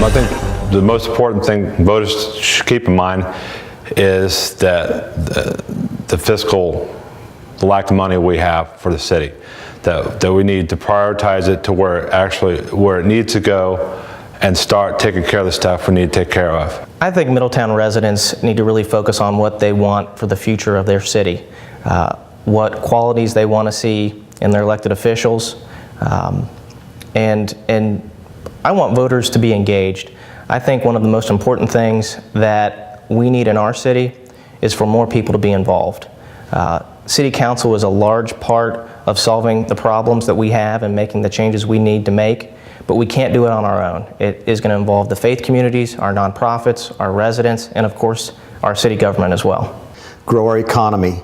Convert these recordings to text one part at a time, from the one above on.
I think the most important thing voters should keep in mind is that the lack of money we have for the city, that we need to prioritize it to where it needs to go and start taking care of the stuff we need to take care of. I think Middletown residents need to really focus on what they want for the future of their city, what qualities they want to see in their elected officials, and I want voters to be engaged. I think one of the most important things that we need in our city is for more people to be involved. City Council is a large part of solving the problems that we have and making the changes we need to make, but we can't do it on our own. It is going to involve the faith communities, our nonprofits, our residents, and of course, our city government as well. Grow our economy.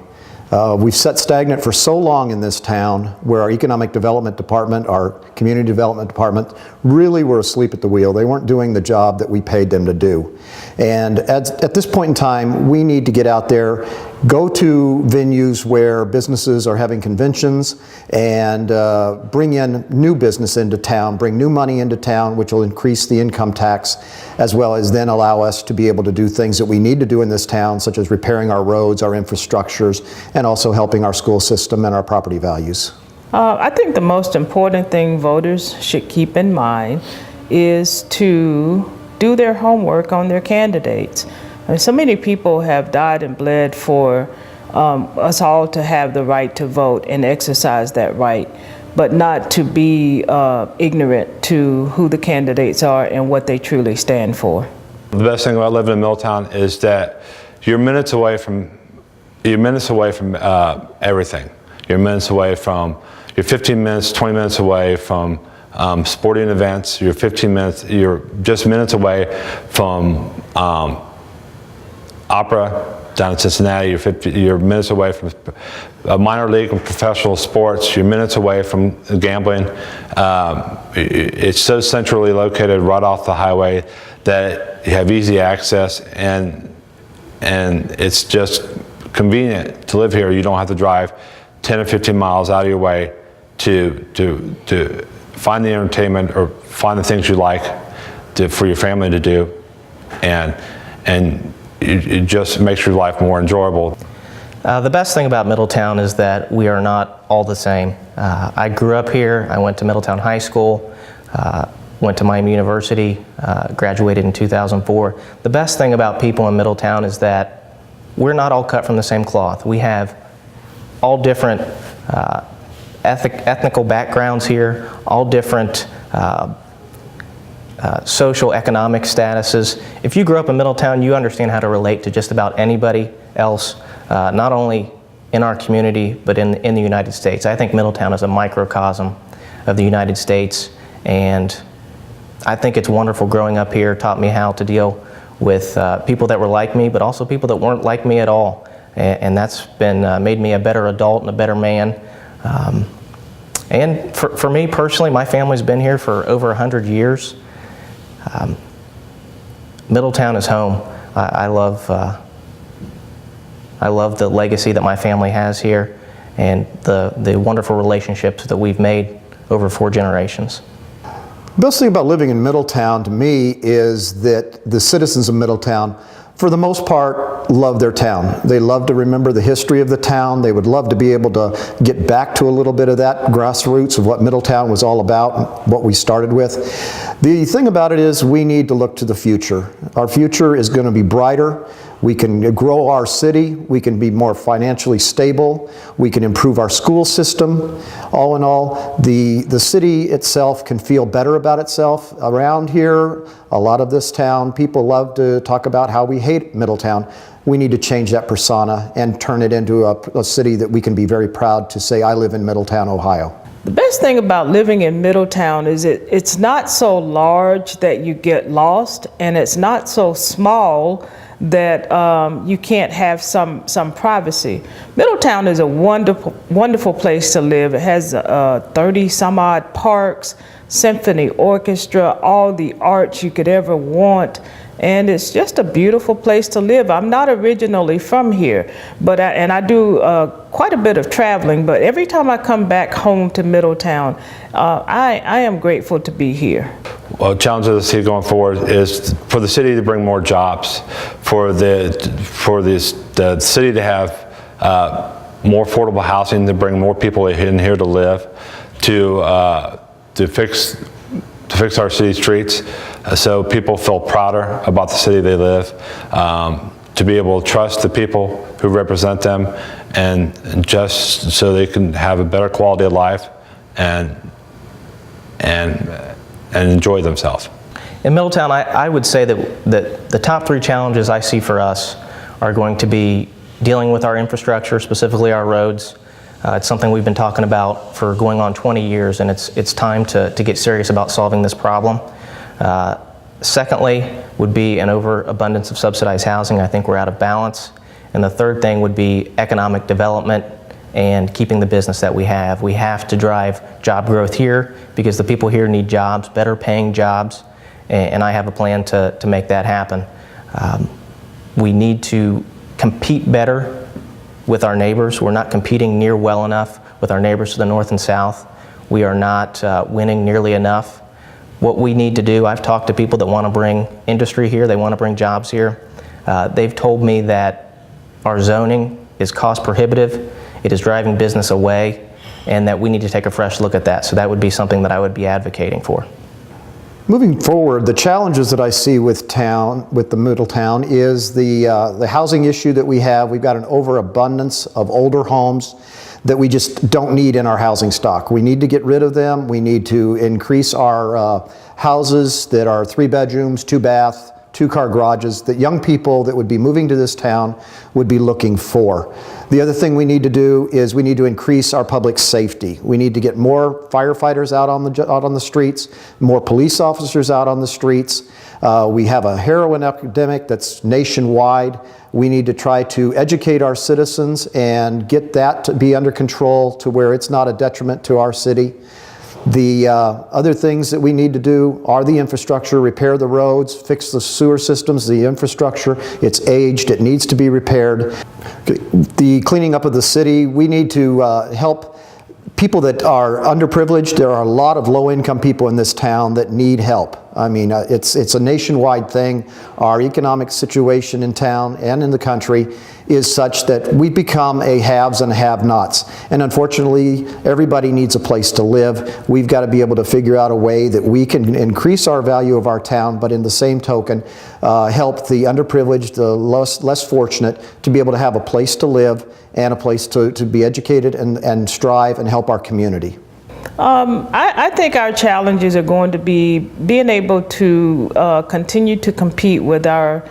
We've sat stagnant for so long in this town where our economic development department, our community development department really were asleep at the wheel. They weren't doing the job that we paid them to do. And at this point in time, we need to get out there, go to venues where businesses are having conventions and bring in new business into town, bring new money into town, which will increase the income tax, as well as then allow us to be able to do things that we need to do in this town, such as repairing our roads, our infrastructures, and also helping our school system and our property values. I think the most important thing voters should keep in mind is to do their homework on their candidates. I mean, so many people have died and bled for us all to have the right to vote and exercise that right, but not to be ignorant to who the candidates are and what they truly stand for. The best thing about living in Middletown is that you're minutes away from everything. You're 15 minutes, 20 minutes away from sporting events. You're just minutes away from opera down in Cincinnati. You're minutes away from minor league and professional sports. You're minutes away from gambling. It's so centrally located right off the highway that you have easy access, and it's just convenient to live here. You don't have to drive 10 or 15 miles out of your way to find the entertainment or find the things you like for your family to do, and it just makes your life more enjoyable. The best thing about Middletown is that we are not all the same. I grew up here. I went to Middletown High School, went to Miami University, graduated in 2004. The best thing about people in Middletown is that we're not all cut from the same cloth. We have all different ethnical backgrounds here, all different social economic statuses. If you grew up in Middletown, you understand how to relate to just about anybody else, not only in our community, but in the United States. I think Middletown is a microcosm of the United States, and I think it's wonderful growing up here. Taught me how to deal with people that were like me, but also people that weren't like me at all. And that's been made me a better adult and a better man. And for me personally, my family's been here for over 100 years. Middletown is home. I love the legacy that my family has here and the wonderful relationships that we've made over 4 generations. The best thing about living in Middletown to me is that the citizens of Middletown, for the most part, love their town. They love to remember the history of the town. They would love to be able to get back to a little bit of that grassroots of what Middletown was all about, what we started with. The thing about it is we need to look to the future. Our future is going to be brighter. We can grow our city. We can be more financially stable. We can improve our school system. All in all, the city itself can feel better about itself. Around here, a lot of this town, people love to talk about how we hate Middletown. We need to change that persona and turn it into a city that we can be very proud to say, I live in Middletown, Ohio. The best thing about living in Middletown is it's not so large that you get lost, and it's not so small that you can't have some privacy. Middletown is a wonderful place to live. It has 30 some odd parks, symphony orchestra, all the arts you could ever want. And it's just a beautiful place to live. I'm not originally from here, but I do quite a bit of traveling, but every time I come back home to Middletown, I am grateful to be here. challenges I see going forward is for the city to bring more jobs, for the city to have more affordable housing, to bring more people in here to live, to fix our city streets so people feel prouder about the city they live, to be able to trust the people who represent them, and just so they can have a better quality of life and enjoy themselves. In Middletown, I would say that the top 3 challenges I see for us are going to be dealing with our infrastructure, specifically our roads. It's something we've been talking about for going on 20 years, and it's time to get serious about solving this problem. Secondly would be an overabundance of subsidized housing. I think we're out of balance. And the third thing would be economic development and keeping the business that we have. We have to drive job growth here because the people here need jobs, better paying jobs, and I have a plan to make that happen. We need to compete better with our neighbors. We're not competing near well enough with our neighbors to the north and south. We are not winning nearly enough. What we need to do, I've talked to people that want to bring industry here, they want to bring jobs here. They've told me that our zoning is cost prohibitive, it is driving business away, and that we need to take a fresh look at that. So that would be something that I would be advocating for. Moving forward, the challenges that I see with the Middletown is the housing issue that we have. We've got an overabundance of older homes that we just don't need in our housing stock. We need to get rid of them. We need to increase our houses that are 3 bedrooms, 2 bath, 2-car garages that young people that would be moving to this town would be looking for. The other thing we need to do is we need to increase our public safety. We need to get more firefighters out on the streets, more police officers out on the streets. We have a heroin epidemic that's nationwide. We need to try to educate our citizens and get that to be under control to where it's not a detriment to our city. The other things that we need to do are the infrastructure, repair the roads, fix the sewer systems, the infrastructure. It's aged, it needs to be repaired. The cleaning up of the city, we need to help people that are underprivileged. There are a lot of low-income people in this town that need help. I mean, it's a nationwide thing. Our economic situation in town and in the country is such that we become a haves and have-nots. And unfortunately, everybody needs a place to live. We've got to be able to figure out a way that we can increase our value of our town, but in the same token, help the underprivileged, the less fortunate, to be able to have a place to live and a place to be educated and strive and help our community. I think our challenges are going to be being able to continue to compete with our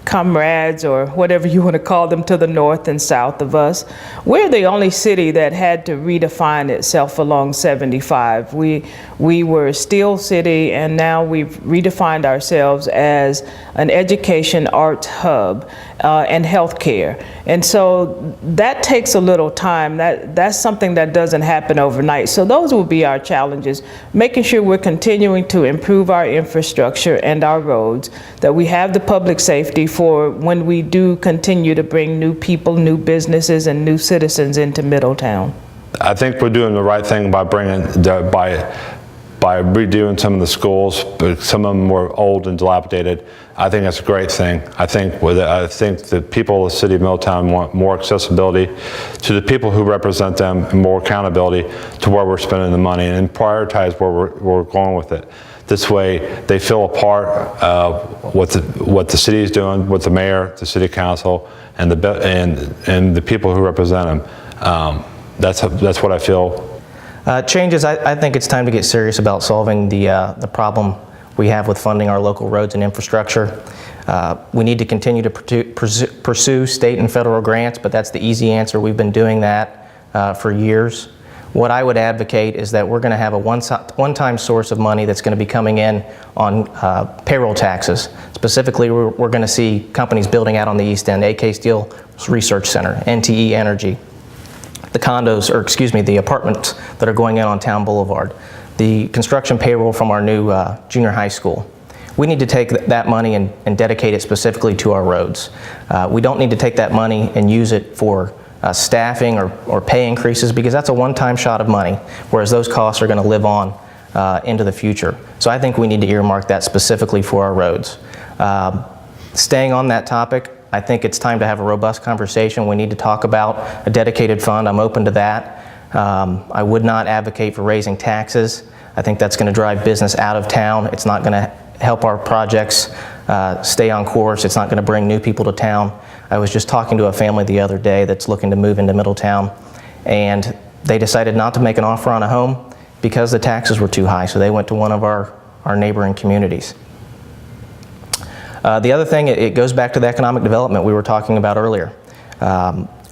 comrades, or whatever you want to call them, to the north and south of us. We're the only city that had to redefine itself along 75. We were a steel city, and now we've redefined ourselves as an education arts hub and healthcare. And so that takes a little time. That's something that doesn't happen overnight. So those will be our challenges, making sure we're continuing to improve our infrastructure and our roads, that we have the public safety for when we do continue to bring new people, new businesses, and new citizens into Middletown. I think we're doing the right thing by by redoing some of the schools, but some of them were old and dilapidated. I think that's a great thing. I think the people of the city of Middletown want more accessibility to the people who represent them, and more accountability to where we're spending the money, and prioritize where we're going with it. This way, they feel a part of what the city is doing, with the mayor, the city council, and the people who represent them. That's what I feel. Changes. I think it's time to get serious about solving the problem we have with funding our local roads and infrastructure. We need to continue to pursue state and federal grants, but that's the easy answer. We've been doing that for years. What I would advocate is that we're going to have a one-time source of money that's going to be coming in on payroll taxes. Specifically, we're going to see companies building out on the East End, AK Steel Research Center, NTE Energy, the condos, or excuse me, the apartments that are going in on Town Boulevard, the construction payroll from our new junior high school. We need to take that money and dedicate it specifically to our roads. We don't need to take that money and use it for staffing or pay increases, because that's a one-time shot of money, whereas those costs are going to live on into the future. So I think we need to earmark that specifically for our roads. Staying on that topic, I think it's time to have a robust conversation. We need to talk about a dedicated fund. I'm open to that. I would not advocate for raising taxes. I think that's going to drive business out of town. It's not going to help our projects stay on course. It's not going to bring new people to town. I was just talking to a family the other day that's looking to move into Middletown, and they decided not to make an offer on a home because the taxes were too high, so they went to one of our neighboring communities. The other thing, it goes back to the economic development we were talking about earlier.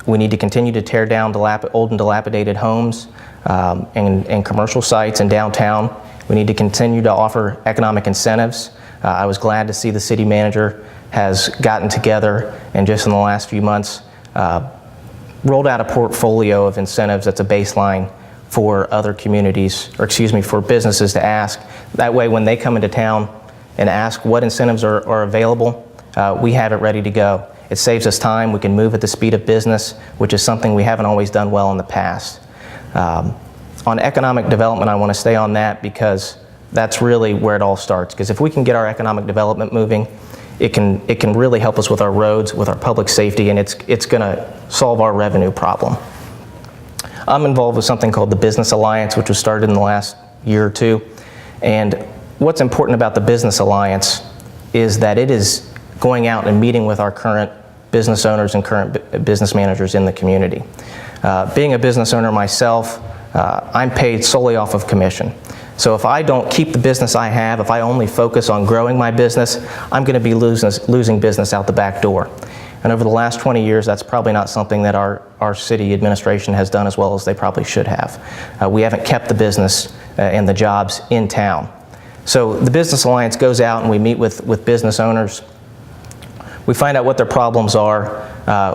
We need to continue to tear down old and dilapidated homes and commercial sites in downtown. We need to continue to offer economic incentives. I was glad to see the city manager has gotten together and just in the last few months rolled out a portfolio of incentives that's a baseline for other communities, or excuse me, for businesses to ask. That way when they come into town and ask what incentives are available, we have it ready to go. It saves us time. We can move at the speed of business, which is something we haven't always done well in the past. On economic development, I want to stay on that because that's really where it all starts. Because if we can get our economic development moving, it can really help us with our roads, with our public safety, and it's going to solve our revenue problem. I'm involved with something called the Business Alliance, which was started in the last year or two. And what's important about the Business Alliance is that it is going out and meeting with our current business owners and current business managers in the community. Being a business owner myself, I'm paid solely off of commission. So if I don't keep the business I have, if I only focus on growing my business, I'm going to be losing business out the back door. And over the last 20 years, that's probably not something that our city administration has done as well as they probably should have. We haven't kept the business and the jobs in town. So the Business Alliance goes out and we meet with business owners. We find out what their problems are.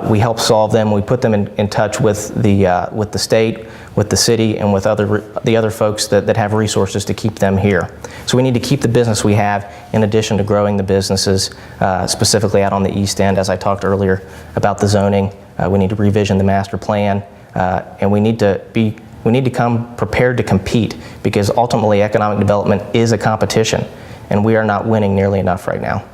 We help solve them. We put them in touch with the state, with the city, and with the other folks that have resources to keep them here. So we need to keep the business we have in addition to growing the businesses, specifically out on the east end, as I talked earlier about the zoning. We need to revision the master plan, and we need to come prepared to compete, because ultimately economic development is a competition, and we are not winning nearly enough right now.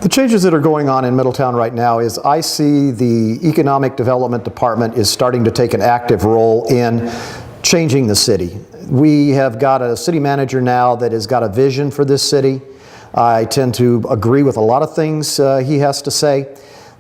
The changes that are going on in Middletown right now is I see the Economic Development Department is starting to take an active role in changing the city. We have got a city manager now that has got a vision for this city. I tend to agree with a lot of things he has to say.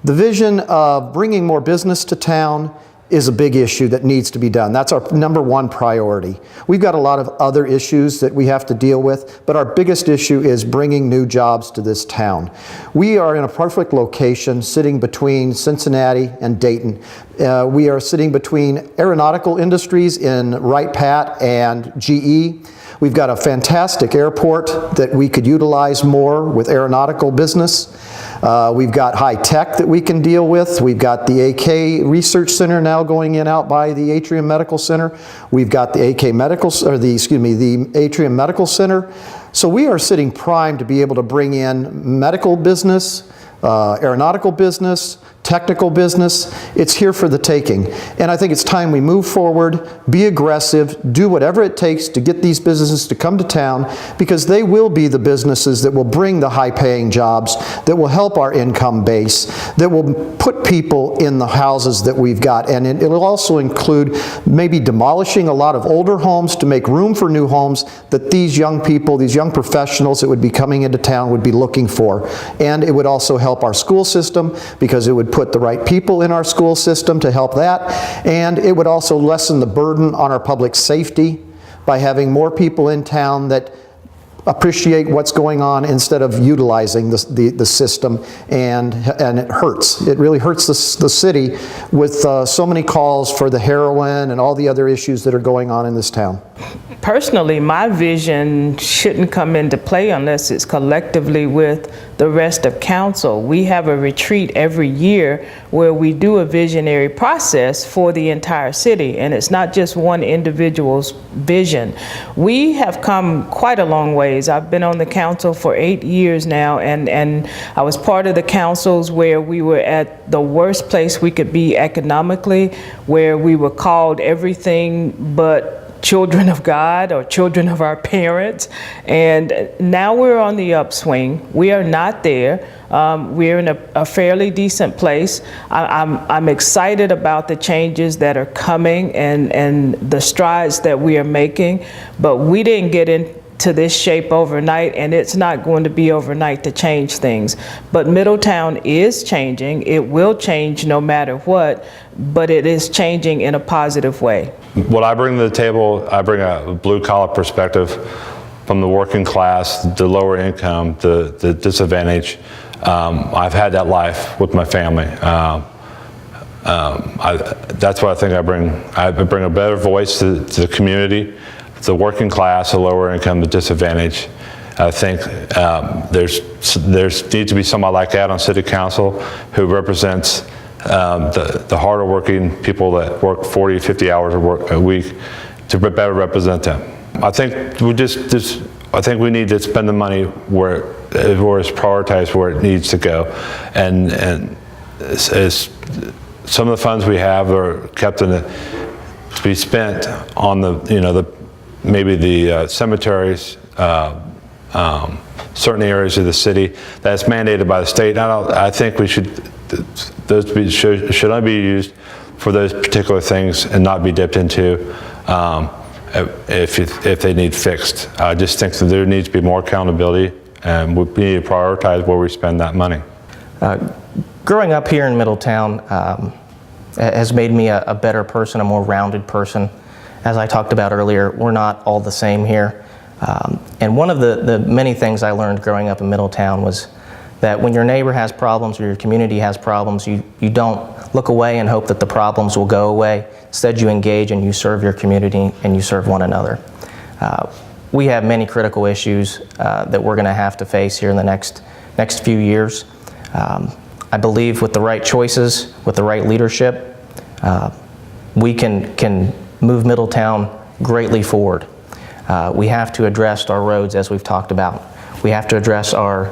The vision of bringing more business to town is a big issue that needs to be done. That's our #1 priority. We've got a lot of other issues that we have to deal with, but our biggest issue is bringing new jobs to this town. We are in a perfect location sitting between Cincinnati and Dayton. We are sitting between aeronautical industries in Wright Pat and GE. We've got a fantastic airport that we could utilize more with aeronautical business. We've got high tech that we can deal with. We've got the AK Research Center now going in out by the Atrium Medical Center. We've got the the Atrium Medical Center. So we are sitting primed to be able to bring in medical business, aeronautical business, technical business. It's here for the taking. And I think it's time we move forward, be aggressive, do whatever it takes to get these businesses to come to town, because they will be the businesses that will bring the high-paying jobs, that will help our income base, that will put people in the houses that we've got. And it will also include maybe demolishing a lot of older homes to make room for new homes that these young people, these young professionals that would be coming into town would be looking for. And it would also help our school system, because it would put the right people in our school system to help that, and it would also lessen the burden on our public safety by having more people in town that appreciate what's going on instead of utilizing the system, and it hurts. It really hurts the city with so many calls for the heroin and all the other issues that are going on in this town. Personally, my vision shouldn't come into play unless it's collectively with the rest of council. We have a retreat every year where we do a visionary process for the entire city, and it's not just one individual's vision. We have come quite a long ways. I've been on the council for 8 years now, and I was part of the councils where we were at the worst place we could be economically, where we were called everything but children of God or children of our parents. And now we're on the upswing. We are not there. We're in a fairly decent place. I'm excited about the changes that are coming and the strides that we are making, but we didn't get into this shape overnight, and it's not going to be overnight to change things. But Middletown is changing. It will change no matter what, but it is changing in a positive way. What I bring to the table, I bring a blue-collar perspective from the working class, the lower income, the disadvantaged. I've had that life with my family. That's what I think I bring. I bring a better voice to the community, the working class, the lower income, the disadvantaged. I think there's needs to be somebody like that on City Council who represents the harder working people that work 40, 50 hours a week to better represent them. I think I think we need to spend the money where it's prioritized where it needs to go, and as some of the funds we have are kept in to be spent on maybe the cemeteries, certain areas of the city that's mandated by the state. I think those should only be used for those particular things and not be dipped into if they need fixed. I just think that there needs to be more accountability, and we need to prioritize where we spend that money. Growing up here in Middletown has made me a better person, a more rounded person. As I talked about earlier, we're not all the same here. And one of the many things I learned growing up in Middletown was that when your neighbor has problems or your community has problems, you don't look away and hope that the problems will go away. Instead, you engage and you serve your community and you serve one another. We have many critical issues that we're going to have to face here in the next few years. I believe with the right choices, with the right leadership, we can move Middletown greatly forward. We have to address our roads, as we've talked about. We have to address our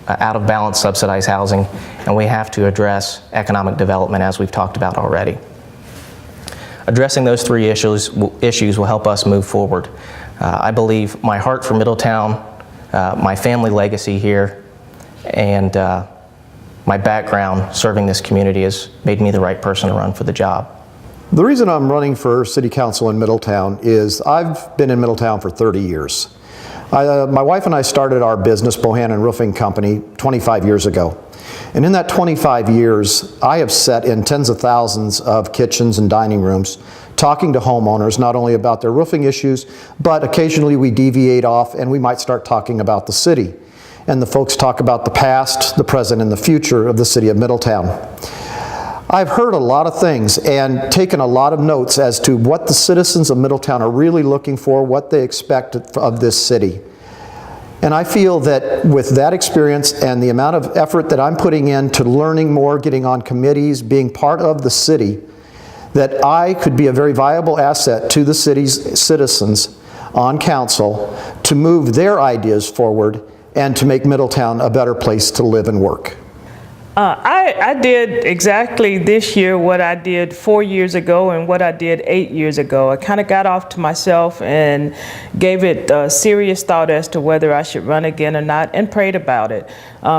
out-of-balance subsidized housing, and we have to address economic development, as we've talked about already. Addressing those three issues will help us move forward. I believe my heart for Middletown, my family legacy here, and my background serving this community has made me the right person to run for the job. The reason I'm running for City Council in Middletown is I've been in Middletown for 30 years. My wife and I started our business, Bohannon Roofing Company, 25 years ago. And in that 25 years, I have sat in tens of thousands of kitchens and dining rooms talking to homeowners, not only about their roofing issues, but occasionally we deviate off and we might start talking about the city. And the folks talk about the past, the present, and the future of the city of Middletown. I've heard a lot of things and taken a lot of notes as to what the citizens of Middletown are really looking for, what they expect of this city. And I feel that with that experience and the amount of effort that I'm putting into learning more, getting on committees, being part of the city, that I could be a very viable asset to the city's citizens on council to move their ideas forward and to make Middletown a better place to live and work. I did exactly this year what I did 4 years ago and what I did 8 years ago. I kind of got off to myself and gave it serious thought as to whether I should run again or not, and prayed about it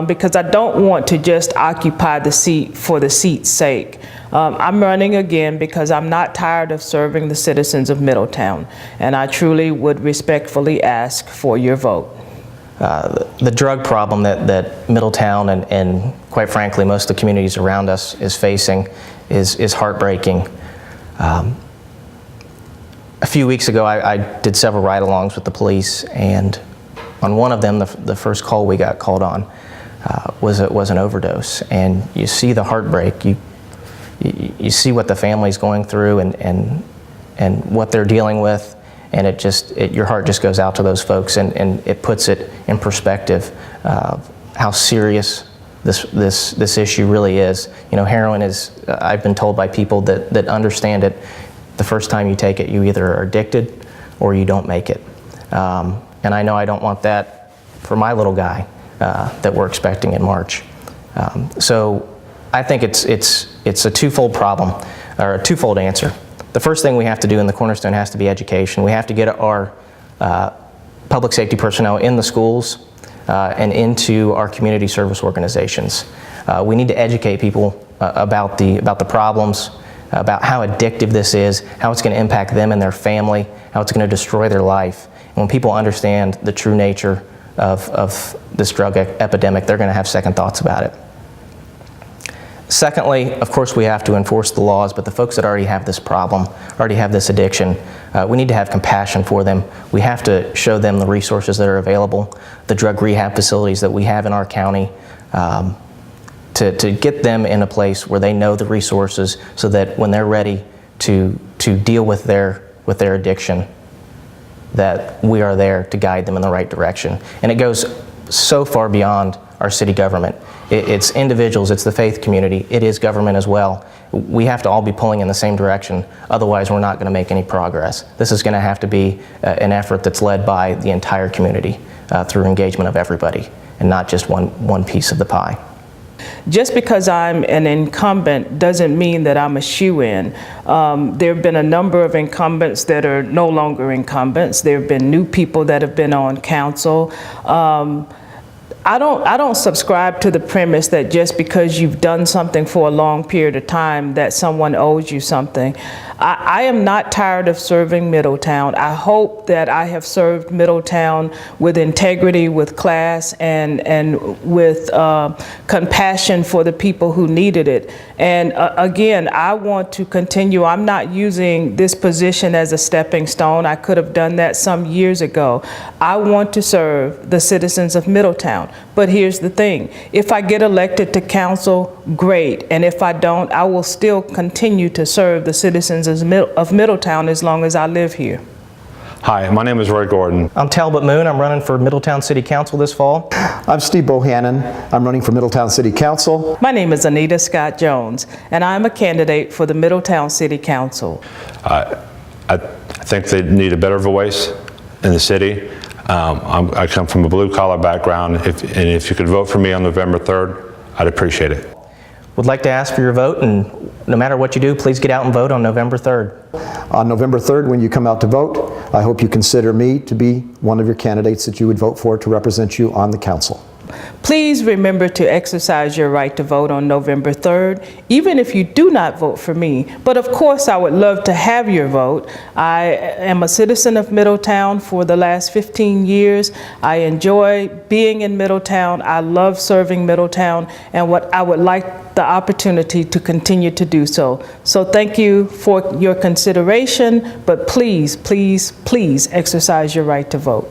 because I don't want to just occupy the seat for the seat's sake. I'm running again because I'm not tired of serving the citizens of Middletown, and I truly would respectfully ask for your vote. The drug problem that Middletown and quite frankly most of the communities around us is facing is heartbreaking. A few weeks ago I did several ride-alongs with the police, and on one of them the first call we got called on was an overdose, and you see the heartbreak, you see what the family's going through and what they're dealing with. And your heart just goes out to those folks, and it puts it in perspective of how serious this issue really is. You know, heroin is, I've been told by people that understand it, the first time you take it, you either are addicted or you don't make it. And I know I don't want that for my little guy that we're expecting in March. So I think it's a twofold problem, or a twofold answer. The the first thing we have to do in the cornerstone has to be education. We have to get our public safety personnel in the schools and into our community service organizations. We need to educate people about the problems, about how addictive this is, how it's going to impact them and their family, how it's going to destroy their life. And when people understand the true nature of this drug epidemic, they're going to have second thoughts about it. Secondly, of course, we have to enforce the laws, but the folks that already have this problem, already have this addiction, we need to have compassion for them. We have to show them the resources that are available, the drug rehab facilities that we have in our county, to get them in a place where they know the resources so that when they're ready to deal with their addiction, that we are there to guide them in the right direction. And it goes so far beyond our city government. It's individuals, it's the faith community, it is government as well. We have to all be pulling in the same direction, otherwise we're not going to make any progress. This is going to have to be an effort that's led by the entire community through engagement of everybody, and not just one piece of the pie. Just because I'm an incumbent doesn't mean that I'm a shoo-in. There have been a number of incumbents that are no longer incumbents. There have been new people that have been on council. I don't subscribe to the premise that just because you've done something for a long period of time that someone owes you something. I am not tired of serving Middletown. I hope that I have served Middletown with integrity, with class, and with compassion for the people who needed it. And again, I want to continue. I'm not using this position as a stepping stone. I could have done that some years ago. I want to serve the citizens of Middletown. But here's the thing. If I get elected to council, great. And if I don't, I will still continue to serve the citizens of Middletown as long as I live here. Hi, my name is Roy Gordon. I'm Talbot Moon. I'm running for Middletown City Council this fall. I'm Steve Bohannon. I'm running for Middletown City Council. My name is Anita Scott Jones, and I'm a candidate for the Middletown City Council. I think they need a better voice in the city. I come from a blue-collar background, and if you could vote for me on November 3rd, I'd appreciate it. Would like to ask for your vote, and no matter what you do, please get out and vote on November 3rd. On November 3rd, when you come out to vote, I hope you consider me to be one of your candidates that you would vote for to represent you on the council. Please remember to exercise your right to vote on November 3rd, even if you do not vote for me. But of course, I would love to have your vote. I am a citizen of Middletown for the last 15 years. I enjoy being in Middletown. I love serving Middletown, and what I would like the opportunity to continue to do so. So thank you for your consideration, but please, please, please exercise your right to vote.